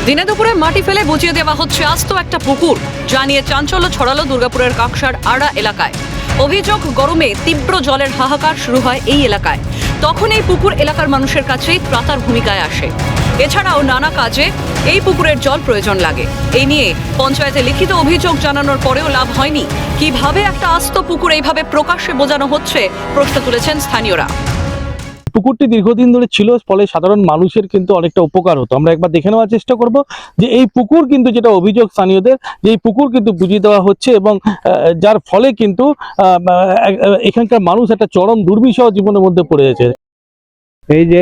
দিনে দুপুরে মাটি ফেলে বুঝিয়ে দেওয়া হচ্ছে আস্ত একটা পুকুর, যা নিয়ে চাঞ্চল্য ছড়ালো দুর্গাপুরের কাকসার আড়া এলাকায়। অভিযোগ, গরমে তীব্র জলের হাহাকার শুরু হয় এই এলাকায়। তখন এই পুকুর এলাকার মানুষের কাছেই ত্রাতার ভূমিকায় আসে। এছাড়াও নানা কাজে এই পুকুরের জল প্রয়োজন লাগে। এই নিয়ে পঞ্চায়েতে লিখিত অভিযোগ জানানোর পরেও লাভ হয়নি। কিভাবে একটা আস্ত পুকুর এইভাবে প্রকাশ্যে বোঝানো হচ্ছে, প্রশ্ন তুলেছেন স্থানীয়রা। পুকুরটি দীর্ঘদিন ধরে ছিল, ফলে সাধারণ মানুষের কিন্তু অনেকটা উপকার হতো। আমরা একবার দেখে নেওয়ার চেষ্টা করব যে এই পুকুর কিন্তু, যেটা অভিযোগ স্থানীয়দের, যে এই পুকুর কিন্তু বুঝিয়ে দেওয়া হচ্ছে এবং যার ফলে কিন্তু এখানকার মানুষ একটা চরম দুর্বিষহ জীবনের মধ্যে পড়ে গেছে। এই যে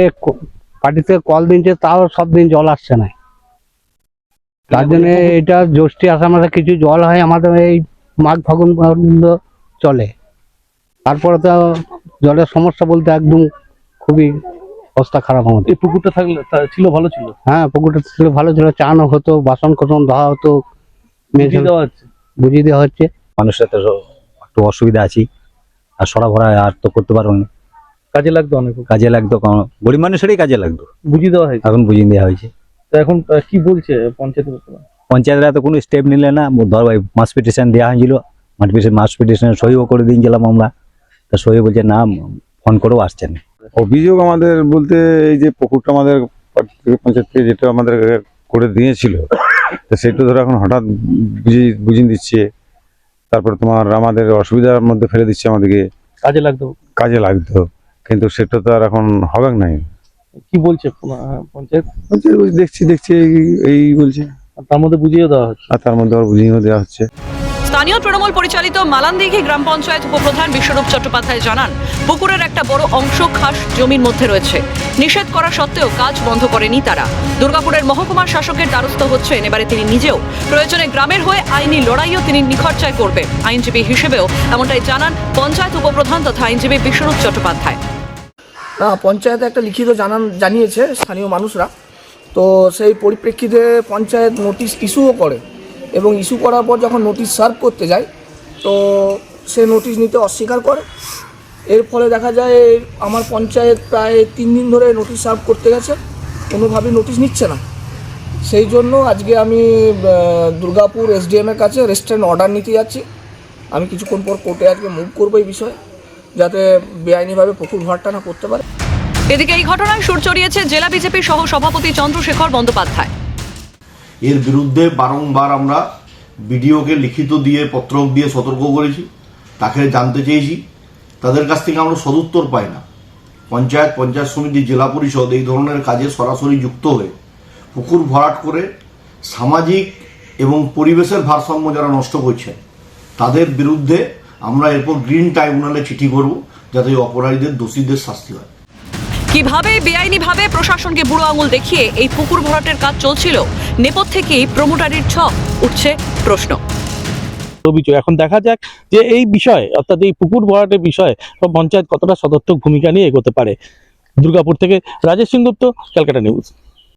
পার্টিতে কল দিচ্ছে, তাও সব দিন জল আসছে না। তার জন্য এটা জ্যৈষ্ঠী আষাঢ় মাসে কিছু জল হয়, আমাদের এই মাঘ ফাগুন পর্যন্ত চলে। তারপরে তো জলের সমস্যা বলতে একদম খুবই অবস্থা খারাপ আমাদের। এই পুকুরটা থাকলে ছিল, ভালো ছিল। হ্যাঁ, পুকুরটা ছিল, ভালো ছিল, চানো হতো, বাসন কোসন ধোয়া হতো, বুঝিয়ে দেওয়া হচ্ছে। মানুষের তো একটু অসুবিধা আছে, আর সরা ভরা আর তো করতে পারবো না। কাজে লাগতো, অনেক কাজে লাগতো, কারণ গরিব মানুষেরই কাজে লাগতো। বুঝিয়ে দেওয়া হয়েছে, এখন বুঝিয়ে দেওয়া হয়েছে। তো এখন কি বলছে পঞ্চায়েত? পঞ্চায়েতরা তো কোনো স্টেপ নিলে না। ধর ভাই, মাস পিটিশন দেওয়া হয়েছিল, মাস পিটিশনে সইও করে দিয়েছিলাম আমরা। তা সই বলছে না, ফোন করেও আসছে না। অভিযোগ আমাদের বলতে, এই যে পুকুরটা আমাদের পঞ্চায়েত থেকে যেটা আমাদের করে দিয়েছিল, তো সেটা ধরো এখন হঠাৎ বুঝিয়ে দিচ্ছে। তারপরে তোমার আমাদের অসুবিধার মধ্যে ফেলে দিচ্ছে আমাদেরকে। কাজে লাগতো, কিন্তু সেটা তো আর এখন হবে নাই। কি বলছে পঞ্চায়েত? দেখছি এই বলছে, তার মধ্যে বুঝিয়ে দেওয়া হচ্ছে, আর তার মধ্যে আবার বুঝিয়ে দেওয়া হচ্ছে। স্থানীয় তৃণমূল পরিচালিত মালানদিঘি গ্রাম পঞ্চায়েত উপপ্রধান বিশ্বরূপ চট্টোপাধ্যায় জানান, পুকুরের একটা বড় অংশ খাস জমির মধ্যে রয়েছে। নিষেধ করা সত্ত্বেও কাজ বন্ধ করেনি তারা। দুর্গাপুরের মহকুমা শাসকের দ্বারস্থ হচ্ছেন এবারে তিনি নিজেও। প্রয়োজনে গ্রামের হয়ে আইনি লড়াইও তিনি নিখরচায় করবেন। আইনজীবী হিসেবেও এমনটাই জানান পঞ্চায়েত উপপ্রধান তথা আইনজীবী বিশ্বরূপ চট্টোপাধ্যায়। পঞ্চায়েতে একটা লিখিত জানিয়েছে স্থানীয় মানুষরা। তো সেই পরিপ্রেক্ষিতে পঞ্চায়েত নোটিশ ইস্যুও করে, এবং ইস্যু করার পর যখন নোটিশ সার্ভ করতে যায়, তো সে নোটিশ নিতে অস্বীকার করে। এর ফলে দেখা যায় আমার পঞ্চায়েত প্রায় 3 দিন ধরে নোটিশ সার্ভ করতে গেছে, কোনোভাবেই নোটিশ নিচ্ছে না। সেই জন্য আজকে আমি দুর্গাপুর এসডিএমের কাছে রেস্ট্রেন্ট অর্ডার নিতে যাচ্ছি। আমি কিছুক্ষণ পর কোর্টে আজকে মুভ করবো এই বিষয়ে, যাতে বেআইনিভাবে পুকুর ভরাটটা না করতে পারে। এদিকে এই ঘটনায় সুর চড়িয়েছে জেলা বিজেপি সহ সভাপতি চন্দ্রশেখর বন্দ্যোপাধ্যায়। এর বিরুদ্ধে বারংবার আমরা বিডিওকে লিখিত দিয়ে, পত্র দিয়ে সতর্ক করেছি, তাকে জানতে চেয়েছি। তাদের কাছ থেকে আমরা সদুত্তর পাই না। পঞ্চায়েত সমিতি, জেলা পরিষদ এই ধরনের কাজে সরাসরি যুক্ত হয়ে পুকুর ভরাট করে সামাজিক এবং পরিবেশের ভারসাম্য যারা নষ্ট করছেন, তাদের বিরুদ্ধে আমরা এরপর গ্রিন ট্রাইব্যুনালে চিঠি করব, যাতে অপরাধীদের, দোষীদের শাস্তি হয়। কিভাবে বেআইনিভাবে প্রশাসনকে বুড়ো আঙুল দেখিয়ে এই পুকুর ভরাটের কাজ চলছিল, নেপথ্যে কি প্রমোটারির ছক, উঠছে প্রশ্ন। এখন দেখা যাক যে এই বিষয়ে, অর্থাৎ এই পুকুর ভরাটের বিষয়ে পঞ্চায়েত কতটা সদর্থক ভূমিকা নিয়ে এগোতে পারে। দুর্গাপুর থেকে রাজেশ সিংগুপ্ত, ক্যালকাটা নিউজ।